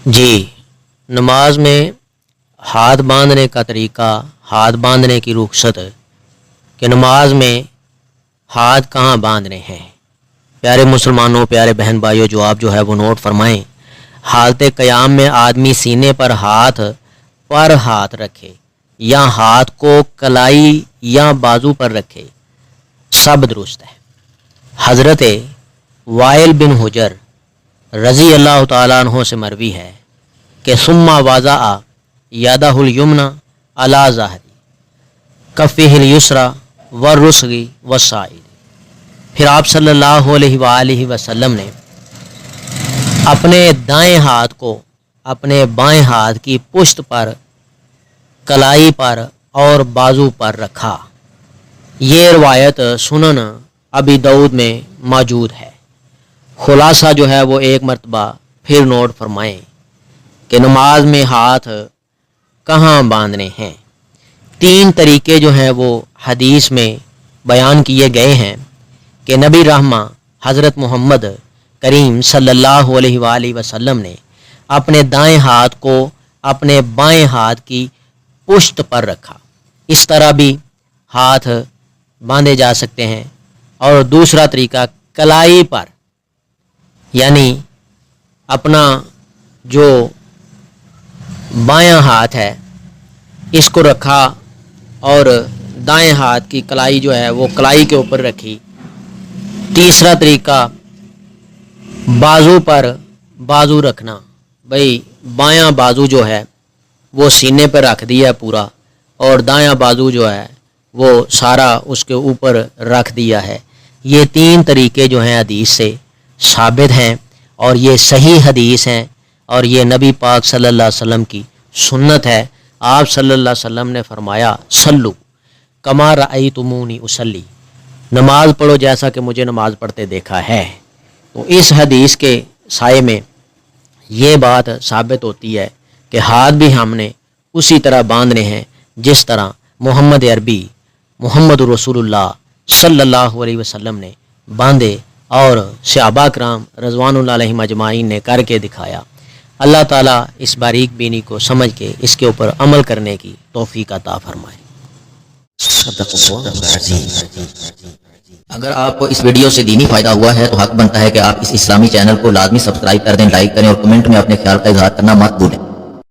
جی، نماز میں ہاتھ باندھنے کا طریقہ، ہاتھ باندھنے کی رخصت کہ نماز میں ہاتھ کہاں باندھنے ہیں۔ پیارے مسلمانوں، پیارے بہن بھائیوں، جو آپ جو ہے وہ نوٹ فرمائیں۔ حالت قیام میں آدمی سینے پر ہاتھ رکھے یا ہاتھ کو کلائی یا بازو پر رکھے، سب درست ہے۔ حضرت وائل بن حجر رضی اللہ تعالیٰ عنہ سے مروی ہے کہ ثم وضع یدہ الیمنی علی ظہری کفہ الیسری والرسغ والساعد۔ پھر آپ صلی اللہ علیہ وآلہ وسلم نے اپنے دائیں ہاتھ کو اپنے بائیں ہاتھ کی پشت پر، کلائی پر اور بازو پر رکھا۔ یہ روایت سنن ابی داؤد میں موجود ہے۔ خلاصہ جو ہے وہ ایک مرتبہ پھر نوٹ فرمائیں کہ نماز میں ہاتھ کہاں باندھنے ہیں۔ 3 طریقے جو ہیں وہ حدیث میں بیان کیے گئے ہیں کہ نبی رحمہ حضرت محمد کریم صلی اللہ علیہ وآلہ وسلم نے اپنے دائیں ہاتھ کو اپنے بائیں ہاتھ کی پشت پر رکھا۔ اس طرح بھی ہاتھ باندھے جا سکتے ہیں۔ اور دوسرا طریقہ کلائی پر، یعنی اپنا جو بایاں ہاتھ ہے اس کو رکھا اور دائیں ہاتھ کی کلائی جو ہے وہ کلائی کے اوپر رکھی۔ تیسرا طریقہ بازو پر بازو رکھنا، بھئی بایاں بازو جو ہے وہ سینے پر رکھ دیا پورا، اور دایاں بازو جو ہے وہ سارا اس کے اوپر رکھ دیا ہے۔ یہ 3 طریقے جو ہیں حدیث سے ثابت ہیں، اور یہ صحیح حدیث ہیں، اور یہ نبی پاک صلی اللہ علیہ وسلم کی سنت ہے۔ آپ صلی اللہ علیہ وسلم نے فرمایا صلو کما رأیتمونی اصلی، نماز پڑھو جیسا کہ مجھے نماز پڑھتے دیکھا ہے۔ تو اس حدیث کے سائے میں یہ بات ثابت ہوتی ہے کہ ہاتھ بھی ہم نے اسی طرح باندھنے ہیں جس طرح محمد عربی محمد رسول اللہ صلی اللہ علیہ وسلم نے باندھے اور صحابہ کرام رضوان اللہ علیہم اجمعین نے کر کے دکھایا۔ اللہ تعالیٰ اس باریک بینی کو سمجھ کے اس کے اوپر عمل کرنے کی توفیق عطا فرمائے۔ اگر آپ کو اس ویڈیو سے دینی فائدہ ہوا ہے تو حق بنتا ہے کہ آپ اس اسلامی چینل کو لازمی سبسکرائب کر دیں، لائک کریں اور کمنٹ میں اپنے خیال کا اظہار کرنا مت بھولیں۔